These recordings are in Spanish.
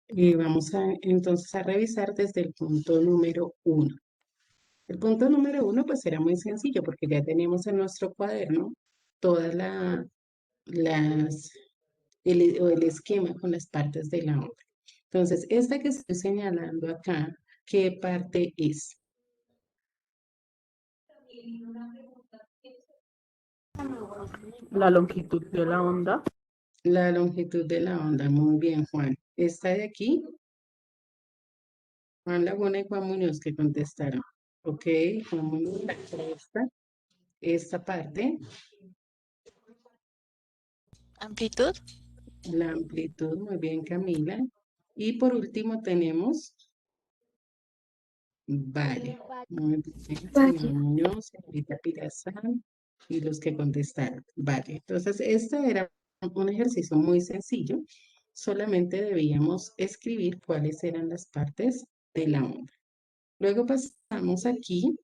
Vamos entonces a revisar desde el punto número uno. El punto número uno pues era muy sencillo porque ya tenemos en nuestro cuaderno todas las, o el esquema con las partes de la obra. Entonces, esta que estoy señalando acá, ¿qué parte es? La longitud de la onda. La longitud de la onda. Muy bien, Juan. Esta de aquí, Juan Laguna y Juan Muñoz que contestaron. Ok, Juan Muñoz, esta parte, Amplitud. la amplitud, muy bien, Camila. Y por último tenemos, vale, muy bien, señor Vaya. Muñoz, señorita Pirazán y los que contestaron. Vale, entonces este era un ejercicio muy sencillo, solamente debíamos escribir cuáles eran las partes de la onda. Luego pasamos aquí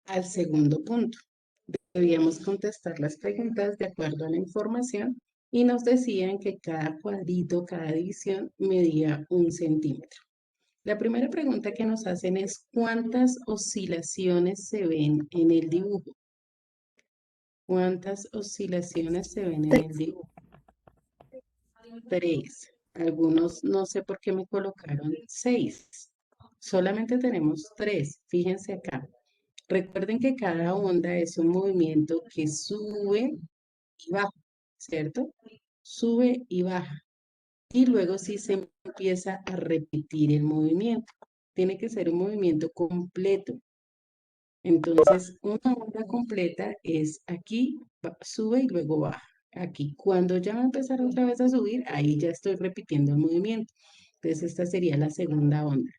al segundo punto. Debíamos contestar las preguntas de acuerdo a la información y nos decían que cada cuadrito, cada división medía 1 centímetro. La primera pregunta que nos hacen es ¿cuántas oscilaciones se ven en el dibujo? ¿Cuántas oscilaciones se ven en el dibujo? 3. Algunos no sé por qué me colocaron 6. Solamente tenemos 3. Fíjense acá. Recuerden que cada onda es un movimiento que sube y baja, ¿cierto? Sube y baja. Y luego sí se empieza a repetir el movimiento. Tiene que ser un movimiento completo. Entonces, una onda completa es aquí, sube y luego baja. Aquí, cuando ya va a empezar otra vez a subir, ahí ya estoy repitiendo el movimiento. Entonces, esta sería la segunda onda.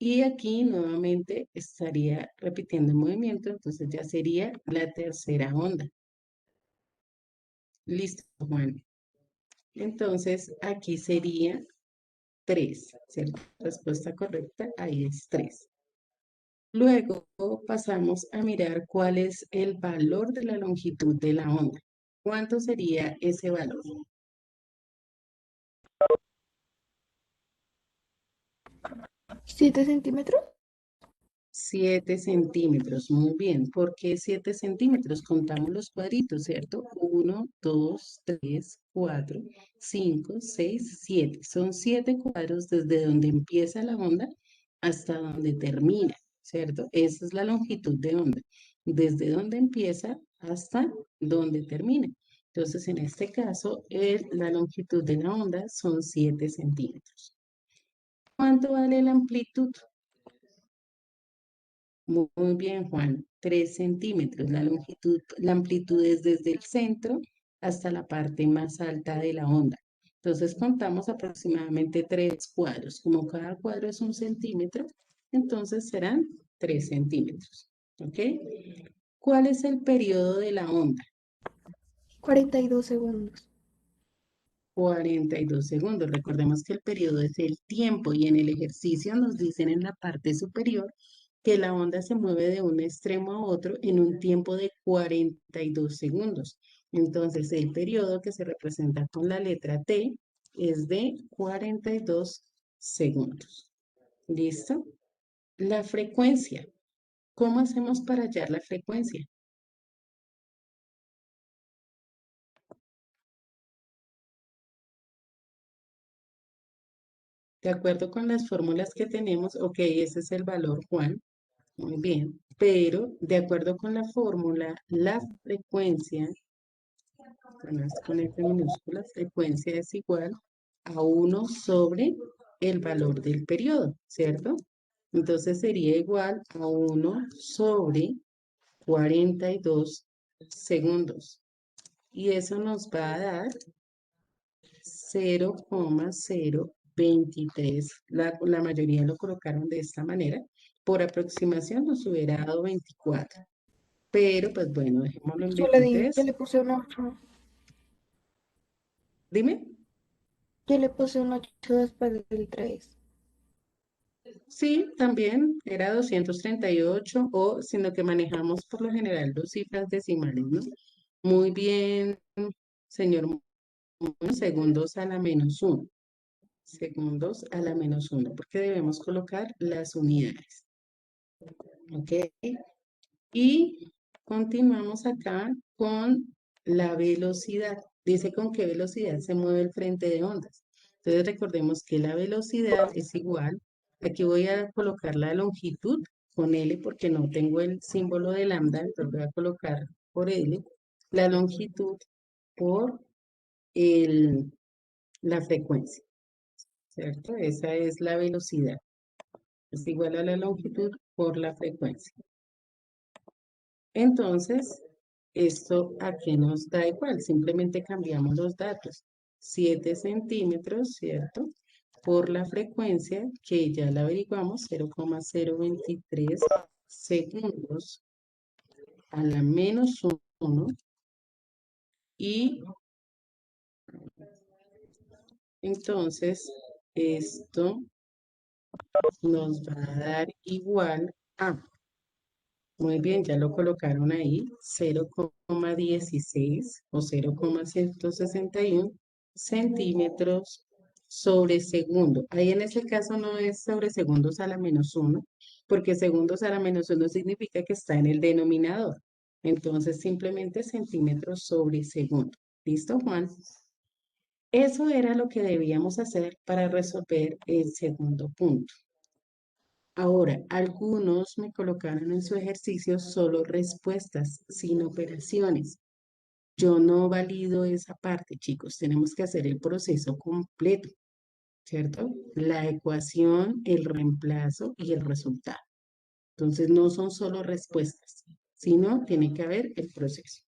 Y aquí nuevamente estaría repitiendo el movimiento, entonces ya sería la tercera onda. Listo, Juan. Entonces, aquí sería 3, ¿cierto? Respuesta correcta, ahí es 3. Luego pasamos a mirar cuál es el valor de la longitud de la onda. ¿Cuánto sería ese valor? 7 centímetros. 7 centímetros, muy bien. ¿Por qué 7 centímetros? Contamos los cuadritos, ¿cierto? 1, 2, 3, 4, 5, 6, 7. Son 7 cuadros desde donde empieza la onda hasta donde termina, ¿cierto? Esa es la longitud de onda, desde donde empieza hasta donde termina. Entonces, en este caso, la longitud de la onda son 7 centímetros. ¿Cuánto vale la amplitud? Muy bien, Juan. 3 centímetros. La longitud, la amplitud es desde el centro hasta la parte más alta de la onda. Entonces contamos aproximadamente 3 cuadros. Como cada cuadro es 1 centímetro, entonces serán 3 centímetros. ¿Ok? ¿Cuál es el periodo de la onda? 42 segundos. 42 segundos. Recordemos que el periodo es el tiempo y en el ejercicio nos dicen en la parte superior que la onda se mueve de un extremo a otro en un tiempo de 42 segundos. Entonces, el periodo que se representa con la letra T es de 42 segundos. ¿Listo? La frecuencia. ¿Cómo hacemos para hallar la frecuencia? De acuerdo con las fórmulas que tenemos, ok, ese es el valor, Juan. Muy bien, pero de acuerdo con la fórmula, la frecuencia, bueno, es con F minúscula, frecuencia es igual a 1 sobre el valor del periodo, ¿cierto? Entonces sería igual a 1 sobre 42 segundos. Y eso nos va a dar 0,023. La mayoría lo colocaron de esta manera. Por aproximación nos hubiera dado 24. Pero pues bueno, dejémoslo en Yo 23. le puse un 8. Dime. Yo le puse un 8 después del 3. Sí, también era 238 o sino que manejamos por lo general 2 cifras decimales, ¿no? Muy bien, señor. Segundos a la -1. segundos a la menos 1, porque debemos colocar las unidades. ¿Ok? Y continuamos acá con la velocidad. Dice con qué velocidad se mueve el frente de ondas. Entonces recordemos que la velocidad es igual. Aquí voy a colocar la longitud con L porque no tengo el símbolo de lambda, entonces voy a colocar por L la longitud por la frecuencia, ¿cierto? Esa es la velocidad. Es igual a la longitud por la frecuencia. Entonces, esto aquí nos da igual, simplemente cambiamos los datos. 7 centímetros, ¿cierto? Por la frecuencia, que ya la averiguamos, 0,023 segundos a la menos 1. Y entonces, esto nos va a dar igual a, muy bien, ya lo colocaron ahí, 0,16 o 0,161 centímetros sobre segundo. Ahí en ese caso no es sobre segundos a la menos 1, porque segundos a la menos 1 significa que está en el denominador. Entonces simplemente centímetros sobre segundo. ¿Listo, Juan? Eso era lo que debíamos hacer para resolver el segundo punto. Ahora, algunos me colocaron en su ejercicio solo respuestas, sin operaciones. Yo no valido esa parte, chicos. Tenemos que hacer el proceso completo, ¿cierto? La ecuación, el reemplazo y el resultado. Entonces, no son solo respuestas, sino tiene que haber el proceso.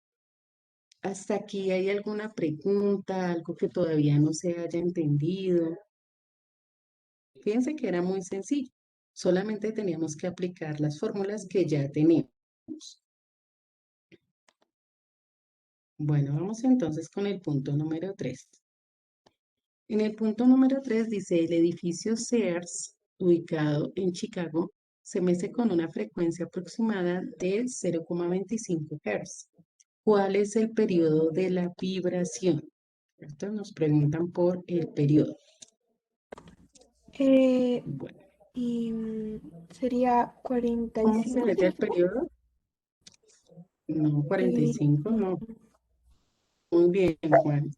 ¿Hasta aquí hay alguna pregunta, algo que todavía no se haya entendido? Fíjense que era muy sencillo. Solamente teníamos que aplicar las fórmulas que ya tenemos. Bueno, vamos entonces con el punto número 3. En el punto número 3 dice, el edificio Sears, ubicado en Chicago, se mece con una frecuencia aproximada de 0,25 Hz. ¿Cuál es el periodo de la vibración? Esto nos preguntan por el periodo. Bueno, Y sería ¿cómo se 45. mete el periodo? No, Eh, 45, no. Muy bien, Juan.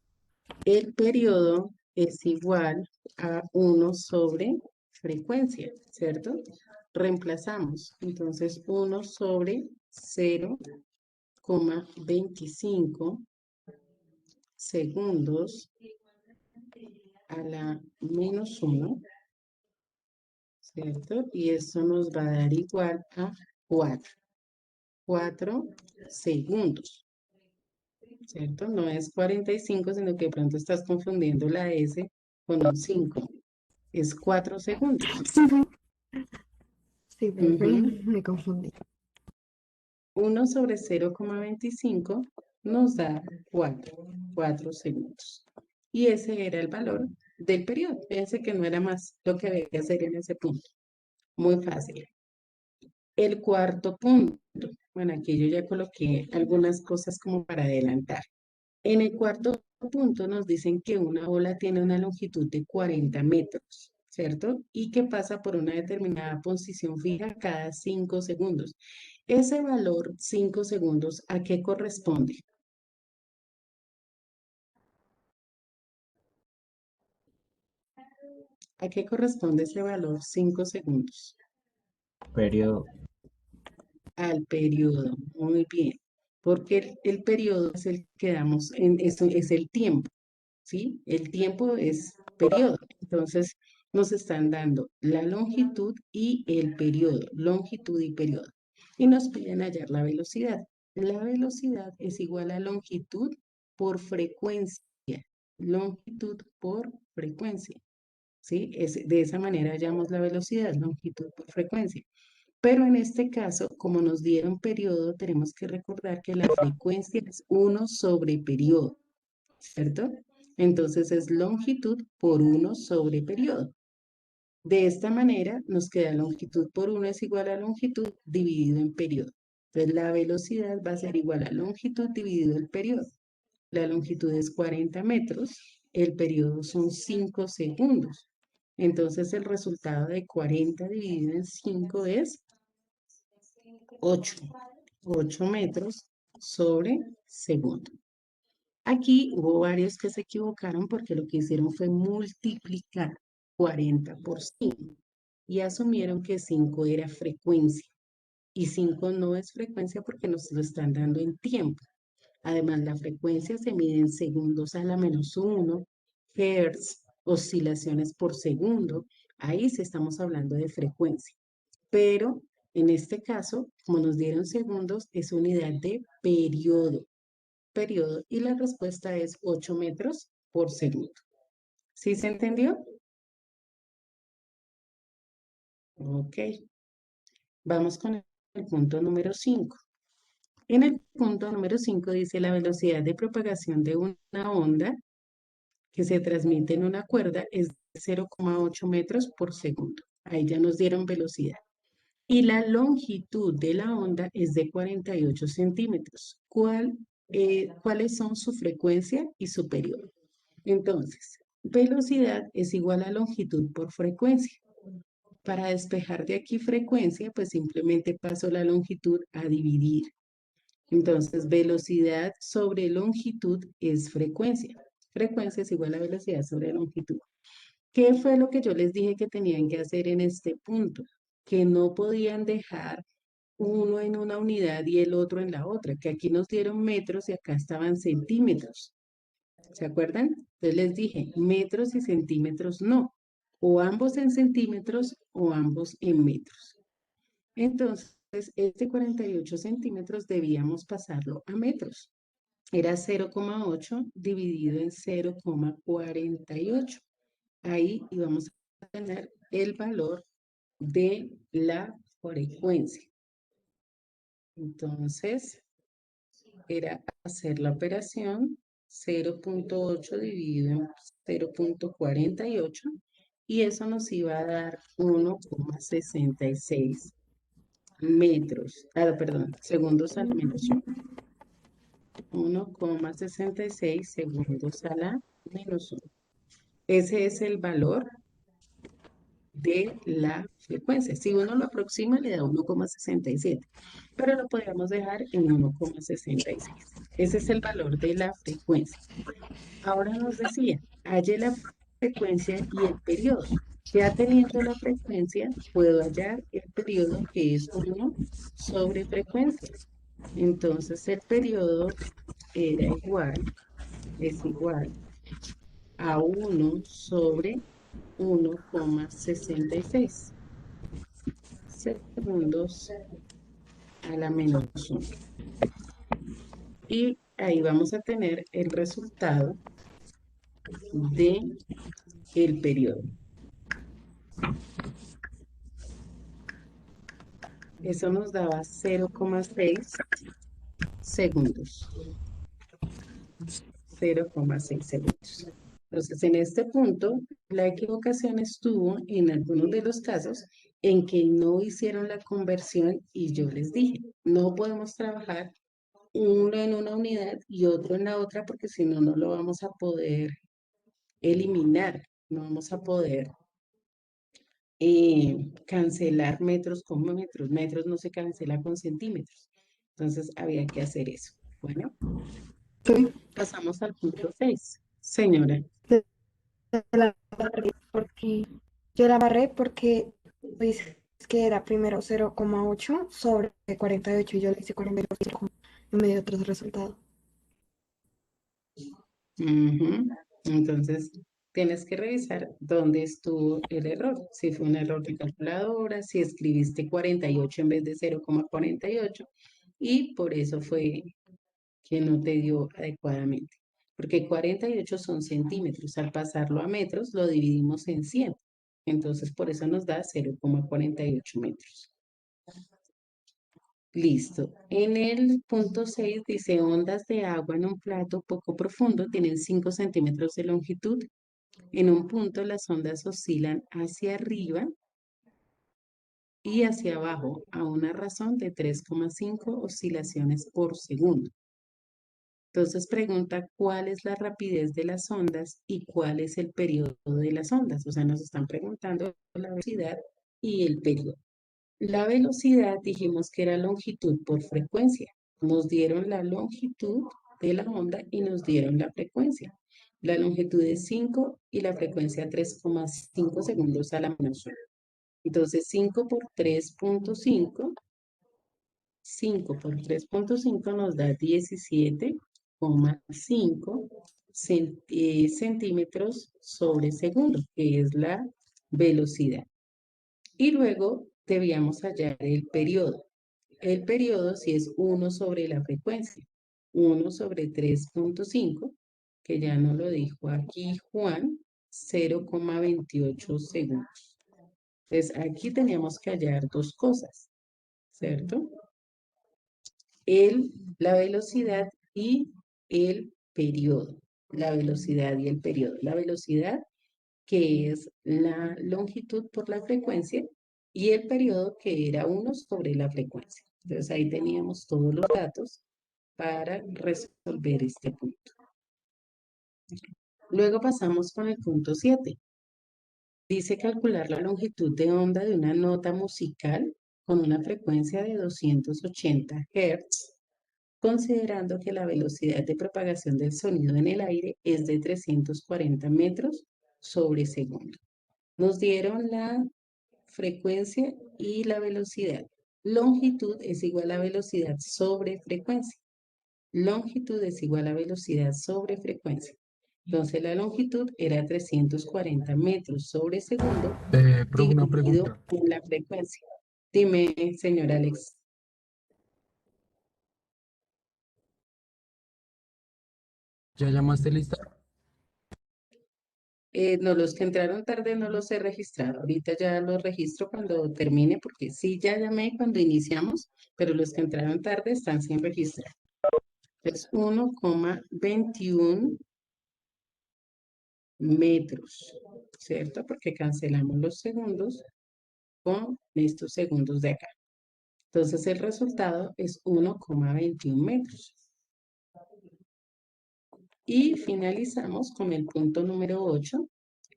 El periodo es igual a 1 sobre frecuencia, ¿cierto? Reemplazamos. Entonces, 1 sobre 0,25 segundos a la menos 1, ¿cierto? Y esto nos va a dar igual a 4. 4 segundos, ¿cierto? No es 45, sino que de pronto estás confundiendo la S con un 5. Es 4 segundos. Sí, Ujú. me confundí. 1 sobre 0,25 nos da 4 segundos. Y ese era el valor del periodo. Fíjense que no era más lo que había que hacer en ese punto. Muy fácil. El cuarto punto. Bueno, aquí yo ya coloqué algunas cosas como para adelantar. En el cuarto punto nos dicen que una ola tiene una longitud de 40 metros, ¿cierto? Y que pasa por una determinada posición fija cada 5 segundos. Ese valor, 5 segundos, ¿a qué corresponde? ¿A qué corresponde ese valor, 5 segundos? Periodo. Al periodo. Muy bien. Porque el periodo es el que damos, eso es el tiempo. ¿Sí? El tiempo es periodo. Entonces, nos están dando la longitud y el periodo, longitud y periodo. Y nos piden hallar la velocidad. La velocidad es igual a longitud por frecuencia. Longitud por frecuencia. ¿Sí? De esa manera hallamos la velocidad, longitud por frecuencia. Pero en este caso, como nos dieron periodo, tenemos que recordar que la frecuencia es 1 sobre periodo. ¿Cierto? Entonces es longitud por 1 sobre periodo. De esta manera nos queda longitud por 1 es igual a longitud dividido en periodo. Entonces la velocidad va a ser igual a longitud dividido el periodo. La longitud es 40 metros, el periodo son 5 segundos. Entonces el resultado de 40 dividido en 5 es 8. 8 metros sobre segundo. Aquí hubo varios que se equivocaron porque lo que hicieron fue multiplicar 40 por 5 y asumieron que 5 era frecuencia. Y 5 no es frecuencia porque nos lo están dando en tiempo. Además, la frecuencia se mide en segundos a la menos 1, hertz, oscilaciones por segundo. Ahí sí estamos hablando de frecuencia. Pero en este caso, como nos dieron segundos, es unidad de periodo. Periodo y la respuesta es 8 metros por segundo. ¿Sí se entendió? Ok. Vamos con el punto número 5. En el punto número 5 dice la velocidad de propagación de una onda que se transmite en una cuerda es de 0,8 metros por segundo. Ahí ya nos dieron velocidad. Y la longitud de la onda es de 48 centímetros. ¿Cuáles son su frecuencia y su periodo? Entonces, velocidad es igual a longitud por frecuencia. Para despejar de aquí frecuencia, pues simplemente paso la longitud a dividir. Entonces, velocidad sobre longitud es frecuencia. Frecuencia es igual a velocidad sobre longitud. ¿Qué fue lo que yo les dije que tenían que hacer en este punto? Que no podían dejar uno en una unidad y el otro en la otra, que aquí nos dieron metros y acá estaban centímetros. ¿Se acuerdan? Entonces les dije, metros y centímetros no. O ambos en centímetros o ambos en metros. Entonces, este 48 centímetros debíamos pasarlo a metros. Era 0,8 dividido en 0,48. Ahí íbamos a tener el valor de la frecuencia. Entonces, era hacer la operación 0,8 dividido en 0,48 y eso nos iba a dar 1,66 metros, perdón, segundos a la menos 1,66 segundos a la menos 1. Ese es el valor de la frecuencia. Si uno lo aproxima, le da 1,67, pero lo podríamos dejar en 1,66. Ese es el valor de la frecuencia. Ahora nos decía, halle la frecuencia y el periodo. Ya teniendo la frecuencia, puedo hallar el periodo que es 1 sobre frecuencia. Entonces el periodo es igual a 1 sobre 1,66 segundos a la menos 1. Y ahí vamos a tener el resultado de el periodo. Eso nos daba 0,6 segundos. 0,6 segundos. Entonces, en este punto, la equivocación estuvo en algunos de los casos en que no hicieron la conversión y yo les dije, no podemos trabajar uno en una unidad y otro en la otra porque si no, no lo vamos a poder eliminar, no vamos a poder cancelar metros con metros, metros no se cancela con centímetros. Entonces, había que hacer eso. Bueno, Sí, pasamos al punto 6. Señora. la barré porque yo la barré porque dices que era primero 0,8 sobre 48 y yo le hice 48 y me dio otro resultado. Ujú. Entonces, tienes que revisar dónde estuvo el error. Si fue un error de calculadora, si escribiste 48 en vez de 0,48 y por eso fue que no te dio adecuadamente. Porque 48 son centímetros. Al pasarlo a metros, lo dividimos en 100. Entonces, por eso nos da 0,48 metros. Listo. En el punto 6 dice ondas de agua en un plato poco profundo tienen 5 centímetros de longitud. En un punto las ondas oscilan hacia arriba y hacia abajo a una razón de 3,5 oscilaciones por segundo. Entonces pregunta cuál es la rapidez de las ondas y cuál es el periodo de las ondas. O sea, nos están preguntando la velocidad y el periodo. La velocidad dijimos que era longitud por frecuencia. Nos dieron la longitud de la onda y nos dieron la frecuencia. La longitud es 5 y la frecuencia 3,5 segundos a la menos 1. Entonces 5 por 3,5, 5 por 3,5 nos da 17,5 centímetros sobre segundo, que es la velocidad. Y luego debíamos hallar el periodo. El periodo si es 1 sobre la frecuencia. 1 sobre 3,5, que ya nos lo dijo aquí Juan, 0,28 segundos. Entonces aquí teníamos que hallar dos cosas, ¿cierto? La velocidad y el periodo. La velocidad y el periodo. La velocidad, que es la longitud por la frecuencia, y el periodo, que era 1 sobre la frecuencia. Entonces ahí teníamos todos los datos para resolver este punto. Luego pasamos con el punto 7. Dice calcular la longitud de onda de una nota musical con una frecuencia de 280 Hz, considerando que la velocidad de propagación del sonido en el aire es de 340 metros sobre segundo. Nos dieron la frecuencia y la velocidad. Longitud es igual a velocidad sobre frecuencia. Longitud es igual a velocidad sobre frecuencia. Entonces la longitud era 340 metros sobre segundo Profe, una dividido pregunta. en la frecuencia. Dime, señor Alex. ¿Ya llamaste lista? No, los que entraron tarde no los he registrado. Ahorita ya los registro cuando termine, porque sí, ya llamé cuando iniciamos, pero los que entraron tarde están sin registrar. Es 1,21 metros, ¿cierto? Porque cancelamos los segundos con estos segundos de acá. Entonces el resultado es 1,21 metros. Y finalizamos con el punto número 8,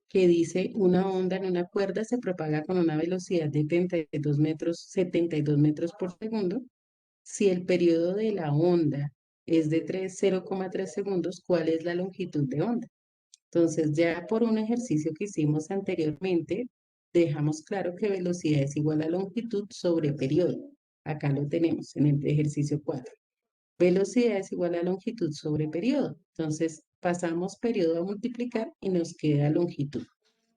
que dice una onda en una cuerda se propaga con una velocidad de 72 metros por segundo. Si el periodo de la onda es de 0,3 segundos, ¿cuál es la longitud de onda? Entonces, ya por un ejercicio que hicimos anteriormente, dejamos claro que velocidad es igual a longitud sobre periodo. Acá lo tenemos en el ejercicio 4. Velocidad es igual a longitud sobre periodo. Entonces, pasamos periodo a multiplicar y nos queda longitud.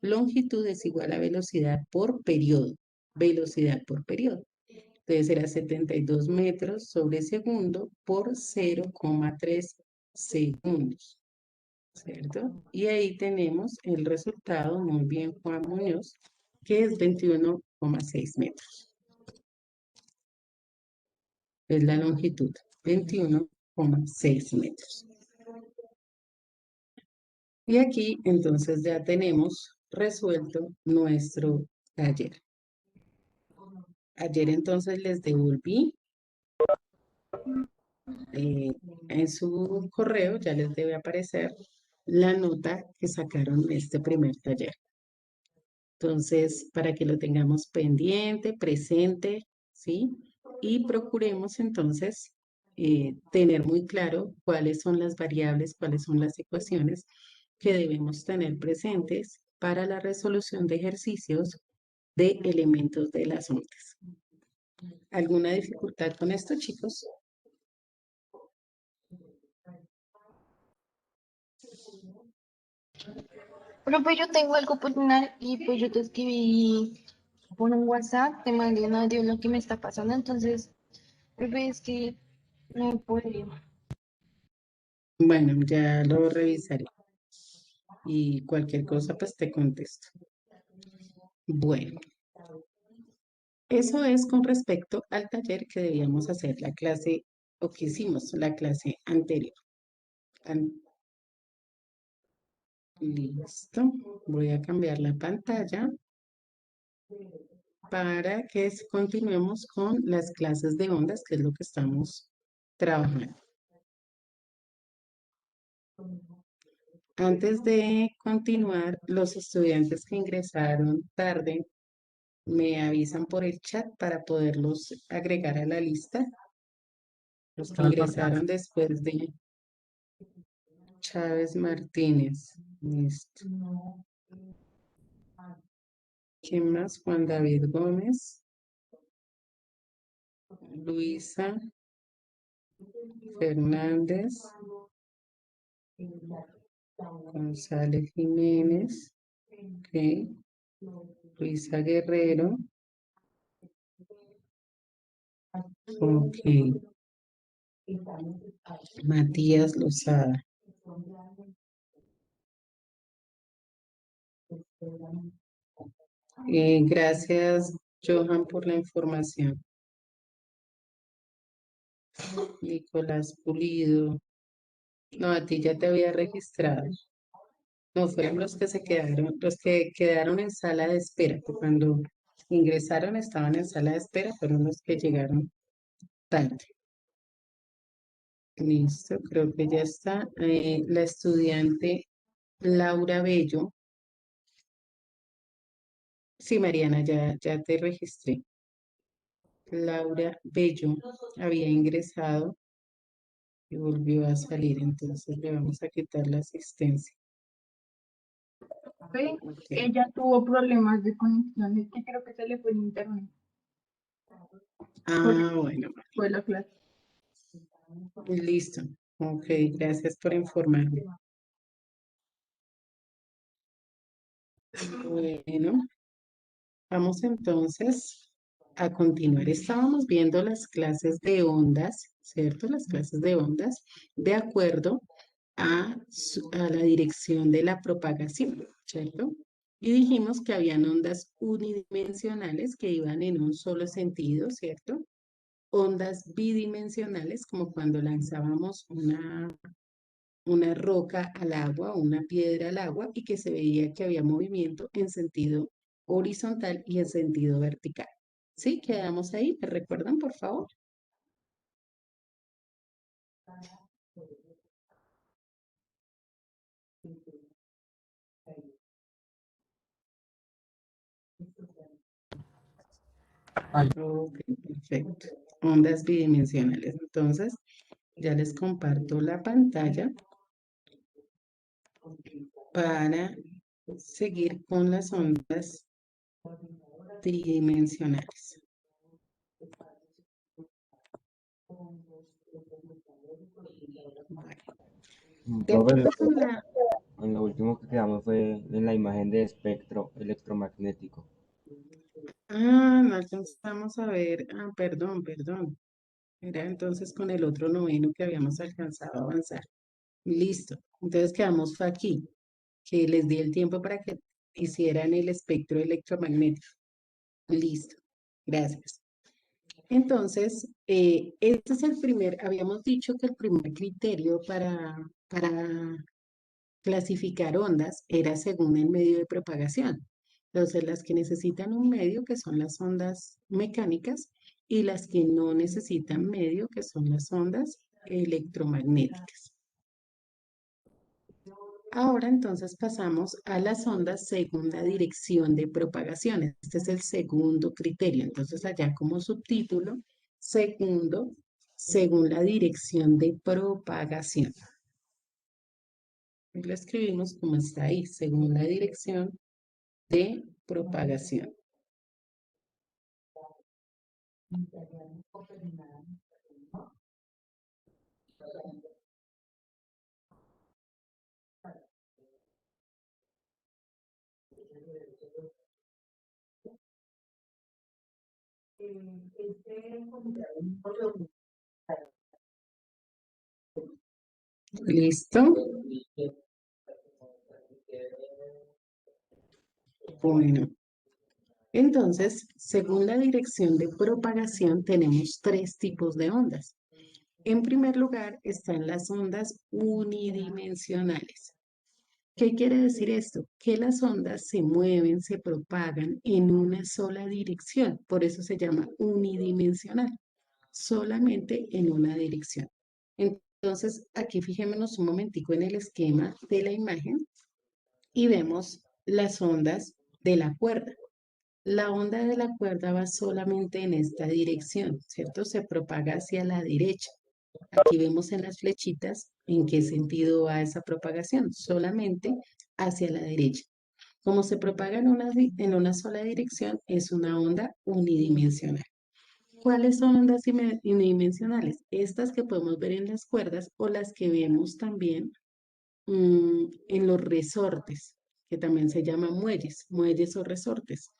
Longitud es igual a velocidad por periodo. Velocidad por periodo. Entonces, será 72 metros sobre segundo por 0,3 segundos. ¿Cierto? Y ahí tenemos el resultado, muy bien Juan Muñoz, que es 21,6 metros. Es la longitud, 21,6 metros. Y aquí entonces ya tenemos resuelto nuestro taller. Ayer entonces les devolví en su correo, ya les debe aparecer la nota que sacaron de este primer taller. Entonces, para que lo tengamos pendiente, presente, ¿sí? Y procuremos entonces tener muy claro cuáles son las variables, cuáles son las ecuaciones que debemos tener presentes para la resolución de ejercicios de elementos de las ondas. ¿Alguna dificultad con esto, chicos? Pero pues yo tengo algo personal y pues yo te escribí por un WhatsApp, te mandé un audio lo que me está pasando, entonces, profe, es que no he podido. Bueno, ya lo revisaré y cualquier cosa pues te contesto. Bueno, eso es con respecto al taller que debíamos hacer la clase o que hicimos la clase anterior. Listo. Voy a cambiar la pantalla para que continuemos con las clases de ondas, que es lo que estamos trabajando. Antes de continuar, los estudiantes que ingresaron tarde me avisan por el chat para poderlos agregar a la lista. Los que ingresaron después de Chávez Martínez. Listo. ¿Quién más? Juan David Gómez, Luisa Fernández, González Jiménez, ok, Luisa Guerrero, ok, Matías Lozada. Gracias, Johan, por la información. Nicolás Pulido. No, a ti ya te había registrado. No, fueron los que se quedaron, los que quedaron en sala de espera, que cuando ingresaron estaban en sala de espera, fueron los que llegaron tarde. Listo, creo que ya está. La estudiante Laura Bello. Sí, Mariana, ya te registré. Laura Bello había ingresado y volvió a salir, entonces le vamos a quitar la asistencia. Ve, Ok. ella tuvo problemas de conexión, es que creo que se le fue el internet. Ah, bueno, Fue la clase. listo. Ok, gracias por informarme. Bueno, vamos entonces a continuar. Estábamos viendo las clases de ondas, ¿cierto? Las clases de ondas de acuerdo a la dirección de la propagación, ¿cierto? Y dijimos que habían ondas unidimensionales que iban en un solo sentido, ¿cierto? Ondas bidimensionales, como cuando lanzábamos una roca al agua, una piedra al agua, y que se veía que había movimiento en sentido horizontal y en sentido vertical. ¿Sí? Quedamos ahí. ¿Me recuerdan, por favor? Ay, Ok, perfecto. Ondas bidimensionales. Entonces, ya les comparto la pantalla para seguir con las ondas tridimensionales. Vale. De Profe, acuerdo con la... en lo último que quedamos fue en la imagen de espectro electromagnético. Ah, no alcanzamos a ver. Ah, perdón. Era entonces con el otro noveno que habíamos alcanzado a avanzar. Listo. Entonces quedamos fue aquí, que les di el tiempo para que hicieran el espectro electromagnético. Listo. Gracias. Entonces, este es el primer, habíamos dicho que el primer criterio para clasificar ondas era según el medio de propagación. Entonces, las que necesitan un medio, que son las ondas mecánicas, y las que no necesitan medio, que son las ondas electromagnéticas. Ahora entonces pasamos a las ondas según la dirección de propagación. Este es el segundo criterio. Entonces allá como subtítulo, segundo, según la dirección de propagación. Y lo escribimos como está ahí, según la dirección de propagación. ¿Listo? Bueno, entonces, según la dirección de propagación, tenemos tres tipos de ondas. En primer lugar, están las ondas unidimensionales. ¿Qué quiere decir esto? Que las ondas se mueven, se propagan en una sola dirección. Por eso se llama unidimensional, solamente en una dirección. Entonces, aquí fijémonos un momentico en el esquema de la imagen y vemos las ondas de la cuerda. La onda de la cuerda va solamente en esta dirección, ¿cierto? Se propaga hacia la derecha. Aquí vemos en las flechitas en qué sentido va esa propagación, solamente hacia la derecha. Como se propaga en una sola dirección, es una onda unidimensional. ¿Cuáles son ondas unidimensionales? Estas que podemos ver en las cuerdas o las que vemos también en los resortes, que también se llaman muelles o resortes.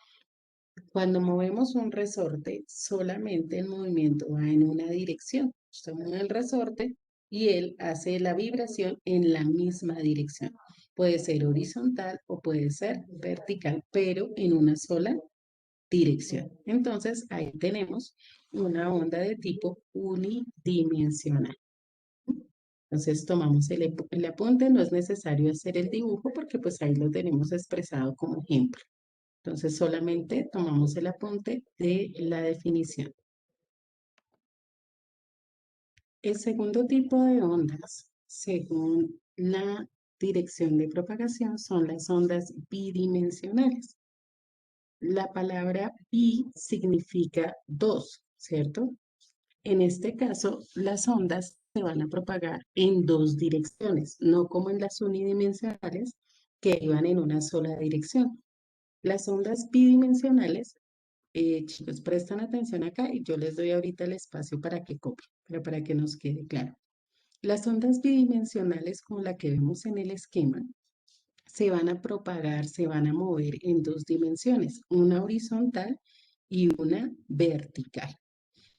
Cuando movemos un resorte, solamente el movimiento va en una dirección. Usted mueve el resorte y él hace la vibración en la misma dirección. Puede ser horizontal o puede ser vertical, pero en una sola dirección. Entonces, ahí tenemos una onda de tipo unidimensional. Entonces, tomamos el apunte, no es necesario hacer el dibujo porque pues ahí lo tenemos expresado como ejemplo. Entonces, solamente tomamos el apunte de la definición. El segundo tipo de ondas, según la dirección de propagación, son las ondas bidimensionales. La palabra bi significa dos, ¿cierto? En este caso, las ondas se van a propagar en dos direcciones, no como en las unidimensionales que iban en una sola dirección. Las ondas bidimensionales, chicos, prestan atención acá y yo les doy ahorita el espacio para que copien, pero para que nos quede claro. Las ondas bidimensionales, como la que vemos en el esquema, se van a propagar, se van a mover en dos dimensiones, una horizontal y una vertical.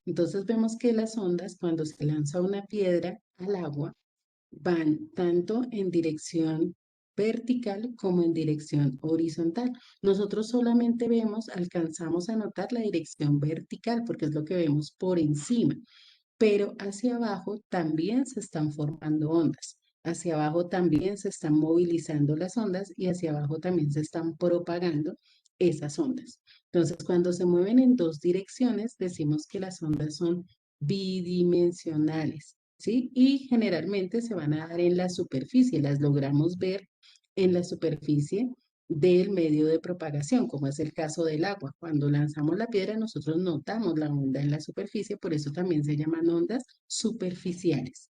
Entonces vemos que las ondas, cuando se lanza una piedra al agua, van tanto en dirección vertical como en dirección horizontal. Nosotros solamente alcanzamos a notar la dirección vertical porque es lo que vemos por encima, pero hacia abajo también se están formando ondas. Hacia abajo también se están movilizando las ondas y hacia abajo también se están propagando esas ondas. Entonces, cuando se mueven en dos direcciones, decimos que las ondas son bidimensionales, ¿sí? Y generalmente se van a dar en la superficie, las logramos ver en la superficie del medio de propagación, como es el caso del agua. Cuando lanzamos la piedra, nosotros notamos la onda en la superficie, por eso también se llaman ondas superficiales,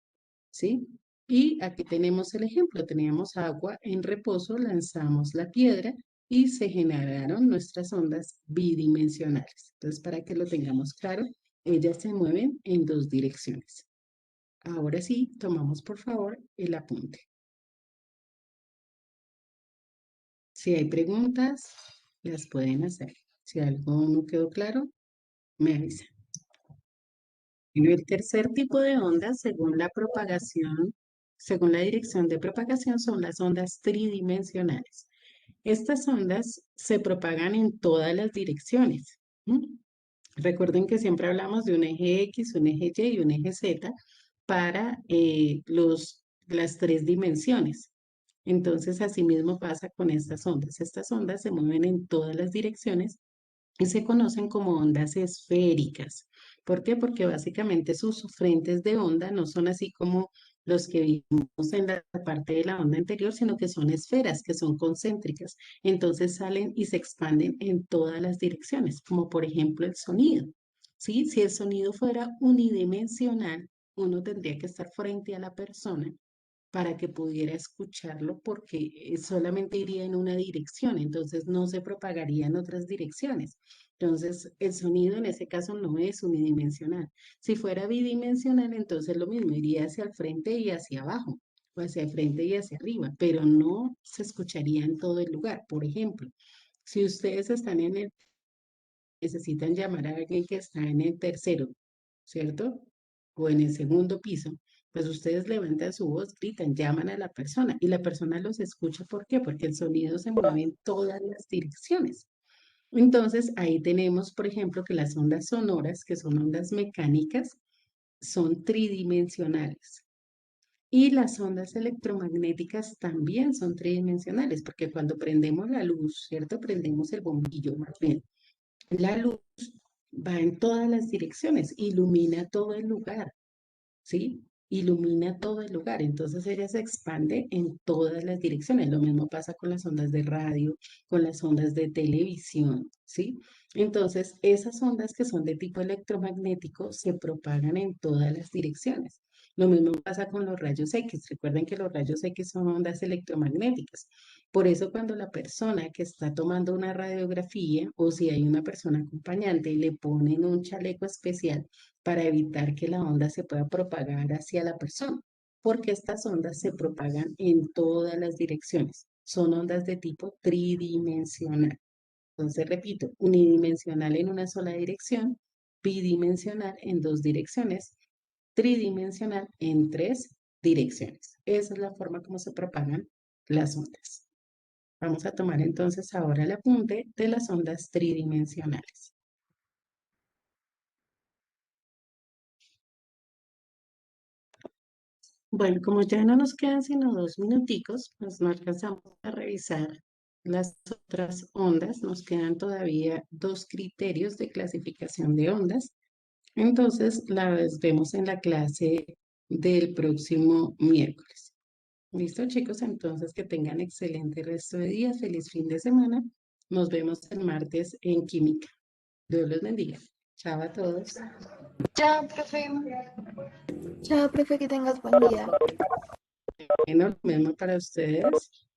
¿sí? Y aquí tenemos el ejemplo, teníamos agua en reposo, lanzamos la piedra y se generaron nuestras ondas bidimensionales. Entonces, para que lo tengamos claro, ellas se mueven en dos direcciones. Ahora sí, tomamos por favor el apunte. Si hay preguntas, las pueden hacer. Si algo no quedó claro, me avisan. Bueno, el tercer tipo de ondas, según la propagación, según la dirección de propagación, son las ondas tridimensionales. Estas ondas se propagan en todas las direcciones. ¿M? Recuerden que siempre hablamos de un eje X, un eje Y y un eje Z para las tres dimensiones. Entonces, asimismo pasa con estas ondas. Estas ondas se mueven en todas las direcciones y se conocen como ondas esféricas. ¿Por qué? Porque básicamente sus frentes de onda no son así como los que vimos en la parte de la onda anterior, sino que son esferas, que son concéntricas. Entonces salen y se expanden en todas las direcciones, como por ejemplo el sonido. ¿Sí? Si el sonido fuera unidimensional, uno tendría que estar frente a la persona para que pudiera escucharlo porque solamente iría en una dirección, entonces no se propagaría en otras direcciones. Entonces, el sonido en ese caso no es unidimensional. Si fuera bidimensional, entonces lo mismo, iría hacia el frente y hacia abajo, o hacia el frente y hacia arriba, pero no se escucharía en todo el lugar. Por ejemplo, si ustedes están necesitan llamar a alguien que está en el tercero, ¿cierto? O en el segundo piso, pues ustedes levantan su voz, gritan, llaman a la persona y la persona los escucha. ¿Por qué? Porque el sonido se mueve en todas las direcciones. Entonces, ahí tenemos, por ejemplo, que las ondas sonoras, que son ondas mecánicas, son tridimensionales. Y las ondas electromagnéticas también son tridimensionales, porque cuando prendemos la luz, ¿cierto? Prendemos el bombillo, más bien. La luz va en todas las direcciones, ilumina todo el lugar, ¿sí? ilumina todo el lugar, entonces ella se expande en todas las direcciones. Lo mismo pasa con las ondas de radio, con las ondas de televisión, ¿sí? Entonces, esas ondas que son de tipo electromagnético se propagan en todas las direcciones. Lo mismo pasa con los rayos X. Recuerden que los rayos X son ondas electromagnéticas. Por eso cuando la persona que está tomando una radiografía o si hay una persona acompañante le ponen un chaleco especial para evitar que la onda se pueda propagar hacia la persona, porque estas ondas se propagan en todas las direcciones. Son ondas de tipo tridimensional. Entonces, repito, unidimensional en una sola dirección, bidimensional en dos direcciones, tridimensional en tres direcciones. Esa es la forma como se propagan las ondas. Vamos a tomar entonces ahora el apunte de las ondas tridimensionales. Bueno, como ya no nos quedan sino 2 minuticos, pues no alcanzamos a revisar las otras ondas. Nos quedan todavía 2 criterios de clasificación de ondas. Entonces, las vemos en la clase del próximo miércoles. ¿Listo, chicos? Entonces, que tengan excelente resto de día. Feliz fin de semana. Nos vemos el martes en química. Dios los bendiga. Chao a todos. Chao, profe. Chao, profe, que tengas buen día. Bueno, lo mismo para ustedes.